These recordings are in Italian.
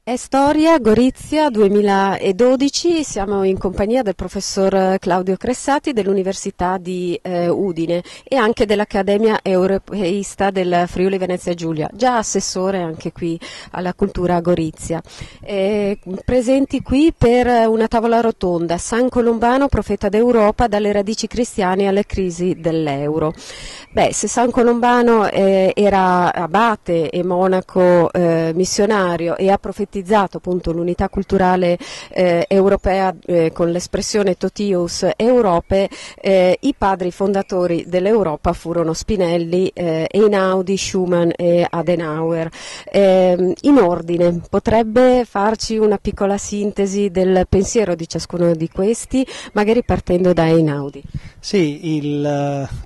È Storia Gorizia 2012, siamo in compagnia del professor Claudio Cressati dell'Università di Udine e anche dell'Accademia Europeista del Friuli Venezia Giulia, già assessore anche qui alla cultura a Gorizia. Presenti qui per una tavola rotonda, San Colombano, profeta d'Europa, dalle radici cristiane alle crisi dell'euro. Beh, se San Colombano era abate e monaco missionario e ha profetizzato appunto l'unità culturale europea con l'espressione Totius Europe, i padri fondatori dell'Europa furono Spinelli, Einaudi, Schumann e Adenauer. In ordine, potrebbe farci una piccola sintesi del pensiero di ciascuno di questi, magari partendo da Einaudi. Sì,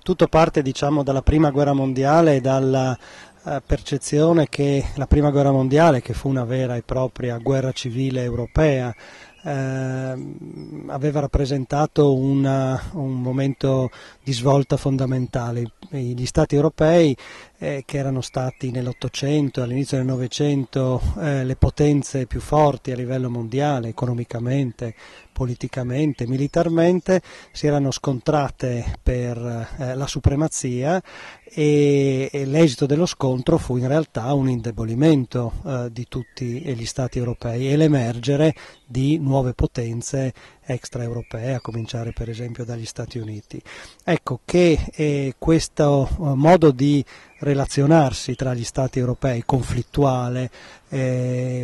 tutto parte diciamo dalla Prima Guerra Mondiale e dalla percezione che la Prima Guerra Mondiale, che fu una vera e propria guerra civile europea, aveva rappresentato un momento di svolta fondamentale. Gli Stati europei, che erano stati nell'Ottocento e all'inizio del Novecento le potenze più forti a livello mondiale, economicamente, politicamente, militarmente, si erano scontrate per la supremazia e l'esito dello scontro fu in realtà un indebolimento di tutti gli Stati europei e l'emergere di nuove potenze extraeuropee, a cominciare per esempio dagli Stati Uniti. Ecco che questo modo di relazionarsi tra gli Stati europei, conflittuale,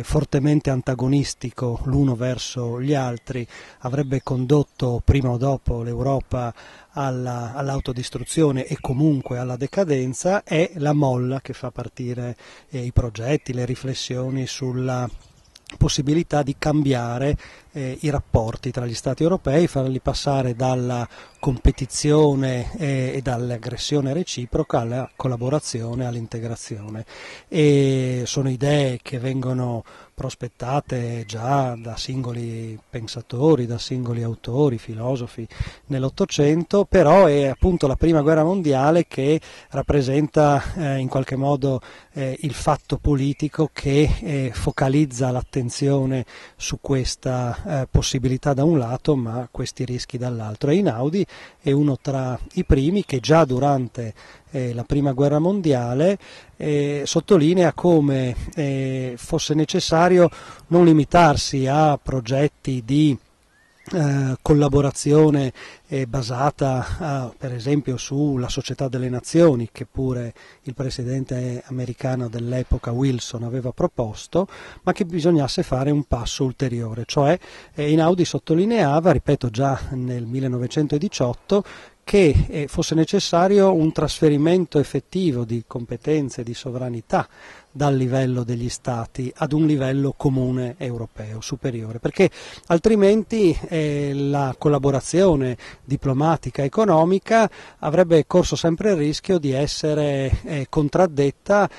fortemente antagonistico l'uno verso gli altri, avrebbe condotto prima o dopo l'Europa all'autodistruzione e comunque alla decadenza, è la molla che fa partire i progetti, le riflessioni sulla possibilità di cambiare i rapporti tra gli Stati europei, farli passare dalla competizione e dall'aggressione reciproca alla collaborazione, all'integrazione. E sono idee che vengono prospettate già da singoli pensatori, da singoli autori, filosofi nell'Ottocento, però è appunto la Prima Guerra Mondiale che rappresenta in qualche modo il fatto politico che focalizza l'attenzione su questa possibilità da un lato, ma questi rischi dall'altro. E Einaudi è uno tra i primi che già durante la Prima Guerra Mondiale sottolinea come fosse necessario non limitarsi a progetti di collaborazione basata per esempio sulla Società delle Nazioni, che pure il presidente americano dell'epoca Wilson aveva proposto, ma che bisognasse fare un passo ulteriore, cioè Einaudi sottolineava, ripeto già nel 1918, che fosse necessario un trasferimento effettivo di competenze, di sovranità dal livello degli Stati ad un livello comune europeo, superiore, perché altrimenti la collaborazione diplomatica e economica avrebbe corso sempre il rischio di essere contraddetta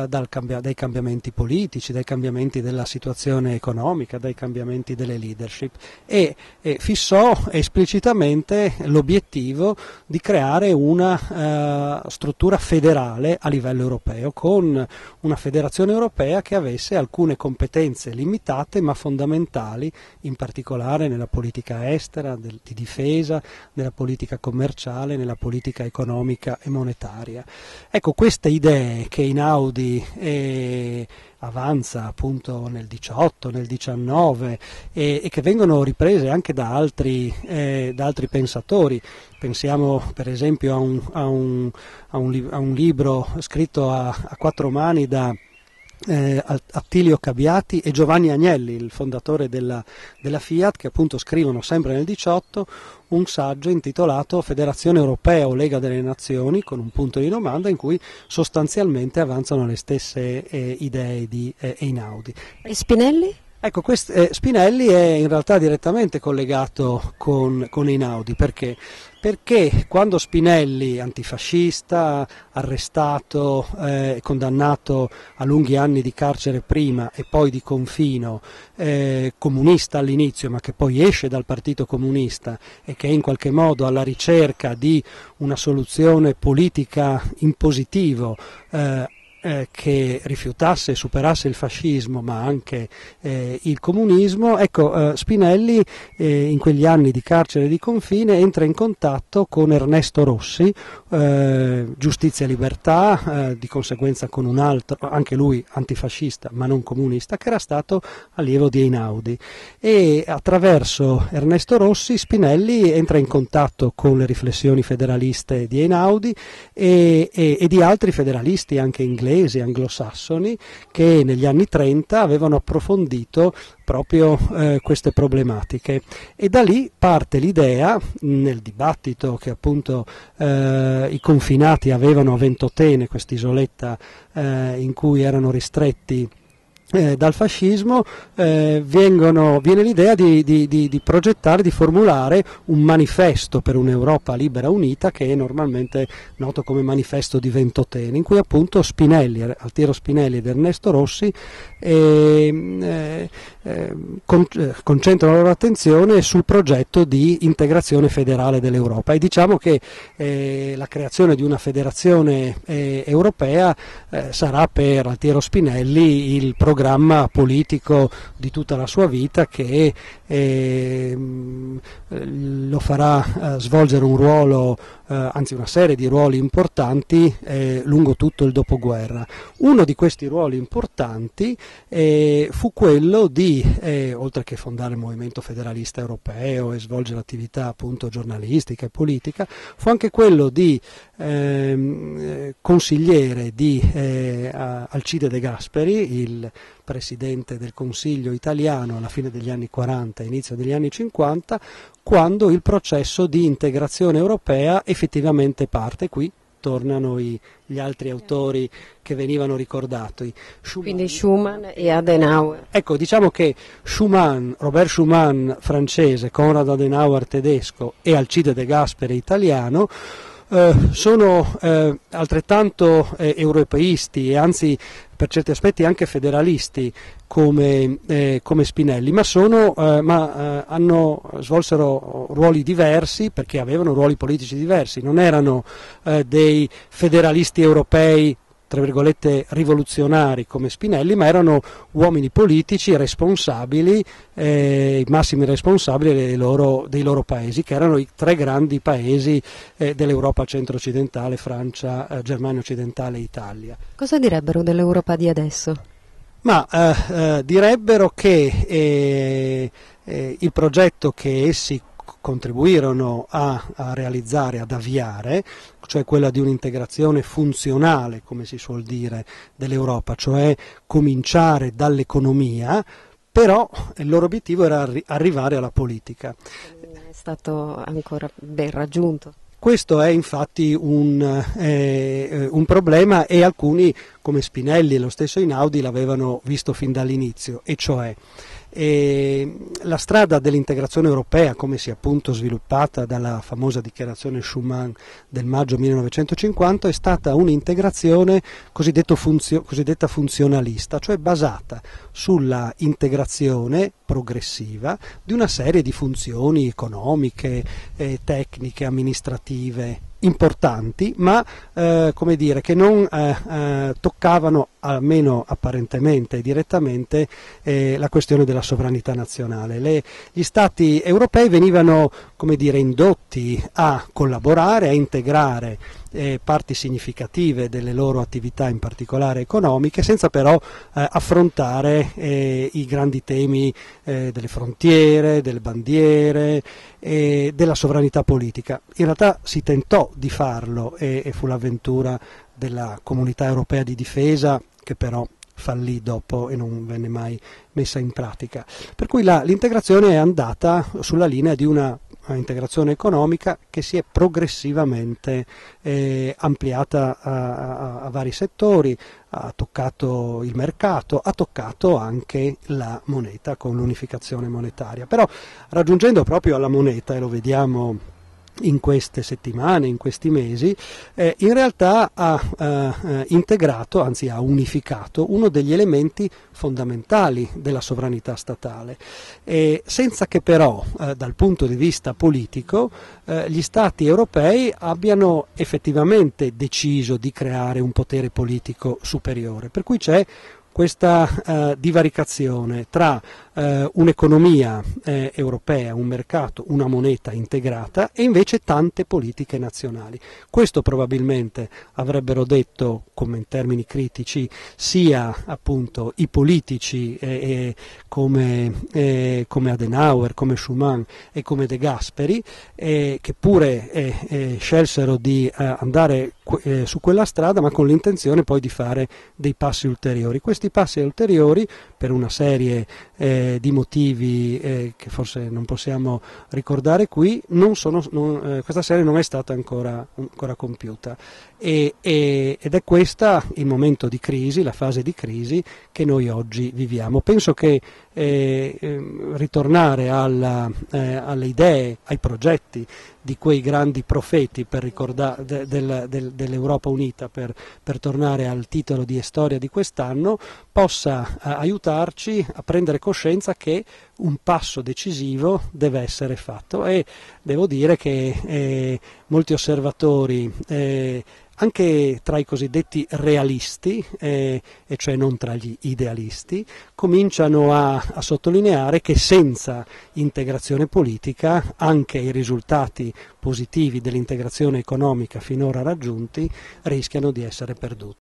dai cambiamenti politici, dai cambiamenti della situazione economica, dai cambiamenti delle leadership, e fissò esplicitamente l'obiettivo di creare una struttura federale a livello europeo, con una federazione europea che avesse alcune competenze limitate ma fondamentali, in particolare nella politica estera, di difesa, nella politica commerciale, nella politica economica e monetaria. Ecco, queste idee che Einaudi avanza appunto nel 18, nel 19 e che vengono riprese anche da altri pensatori. Pensiamo per esempio a un libro scritto a quattro mani da Attilio Cabbiati e Giovanni Agnelli, il fondatore della Fiat, che appunto scrivono sempre nel 18 un saggio intitolato Federazione Europea o Lega delle Nazioni, con un punto di domanda, in cui sostanzialmente avanzano le stesse idee di Einaudi. E Spinelli? Ecco, Spinelli è in realtà direttamente collegato con Einaudi, perché quando Spinelli, antifascista, arrestato, condannato a lunghi anni di carcere prima e poi di confino, comunista all'inizio ma che poi esce dal Partito Comunista e che è in qualche modo alla ricerca di una soluzione politica in positivo che rifiutasse e superasse il fascismo ma anche il comunismo, ecco, Spinelli in quegli anni di carcere di confine entra in contatto con Ernesto Rossi, Giustizia e Libertà, di conseguenza con un altro, anche lui antifascista ma non comunista, che era stato allievo di Einaudi, e attraverso Ernesto Rossi Spinelli entra in contatto con le riflessioni federaliste di Einaudi e di altri federalisti anche inglesi, anglosassoni, che negli anni 30 avevano approfondito proprio queste problematiche, e da lì parte l'idea, nel dibattito che appunto i confinati avevano a Ventotene, quest'isoletta in cui erano ristretti dal fascismo, viene l'idea di progettare, di formulare un manifesto per un'Europa libera unita, che è normalmente noto come manifesto di Ventotene, in cui appunto Spinelli, Altiero Spinelli ed Ernesto Rossi concentrano la loro attenzione sul progetto di integrazione federale dell'Europa, e diciamo che la creazione di una federazione europea sarà per Altiero Spinelli il programma politico di tutta la sua vita, che lo farà svolgere un ruolo, anzi una serie di ruoli importanti lungo tutto il dopoguerra. Uno di questi ruoli importanti fu quello di, oltre che fondare il movimento federalista europeo e svolgere attività appunto giornalistica e politica, fu anche quello di consigliere di Alcide De Gasperi, il presidente del Consiglio italiano alla fine degli anni 40 e inizio degli anni 50, quando il processo di integrazione europea effettivamente parte. Qui tornano gli altri autori che venivano ricordati. Quindi Schuman e Adenauer. Ecco, diciamo che Robert Schuman francese, Konrad Adenauer tedesco e Alcide De Gasperi italiano sono altrettanto europeisti e anzi per certi aspetti anche federalisti come Spinelli, ma svolsero ruoli diversi perché avevano ruoli politici diversi, non erano dei federalisti europei tra virgolette rivoluzionari come Spinelli, ma erano uomini politici responsabili, i massimi responsabili dei loro paesi, che erano i tre grandi paesi dell'Europa centro-occidentale: Francia, Germania occidentale e Italia. Cosa direbbero dell'Europa di adesso? Ma direbbero che il progetto che essi contribuirono a realizzare, ad avviare, cioè quella di un'integrazione funzionale, come si suol dire, dell'Europa, cioè cominciare dall'economia, però il loro obiettivo era arrivare alla politica. È stato ancora ben raggiunto. Questo è infatti un problema, e alcuni come Spinelli e lo stesso Einaudi l'avevano visto fin dall'inizio, e cioè la strada dell'integrazione europea, come si è appunto sviluppata dalla famosa dichiarazione Schuman del maggio 1950, è stata un'integrazione cosiddetta funzionalista, cioè basata sulla integrazione progressiva di una serie di funzioni economiche, tecniche, amministrative importanti, ma come dire, che non toccavano, almeno apparentemente e direttamente, la questione della sovranità nazionale. Gli Stati europei venivano, come dire, indotti a collaborare, a integrare parti significative delle loro attività, in particolare economiche, senza però affrontare i grandi temi delle frontiere, delle bandiere, della sovranità politica. In realtà si tentò di farlo e fu l'avventura della Comunità Europea di Difesa, che però fallì dopo e non venne mai messa in pratica. Per cui l'integrazione è andata sulla linea di una integrazione economica che si è progressivamente ampliata a vari settori, ha toccato il mercato, ha toccato anche la moneta con l'unificazione monetaria. Però raggiungendo proprio alla moneta, e lo vediamo in queste settimane, in questi mesi, in realtà ha integrato, anzi ha unificato uno degli elementi fondamentali della sovranità statale, senza che però dal punto di vista politico gli Stati europei abbiano effettivamente deciso di creare un potere politico superiore, per cui c'è questa divaricazione tra un'economia europea, un mercato, una moneta integrata e invece tante politiche nazionali. Questo probabilmente avrebbero detto, come in termini critici, sia appunto i politici come Adenauer, come Schuman e come De Gasperi, che pure scelsero di andare su quella strada, ma con l'intenzione poi di fare dei passi ulteriori. Questi passi ulteriori, per una serie di motivi che forse non possiamo ricordare qui, questa serie non è stata ancora compiuta ed è questa il momento di crisi, la fase di crisi che noi oggi viviamo. Penso che ritornare alle idee, ai progetti di quei grandi profeti dell'Europa unita, per tornare al titolo di storia di quest'anno, possa aiutarci a prendere coscienza che un passo decisivo deve essere fatto, e devo dire che molti osservatori, anche tra i cosiddetti realisti, e cioè non tra gli idealisti, cominciano a sottolineare che senza integrazione politica anche i risultati positivi dell'integrazione economica finora raggiunti rischiano di essere perduti.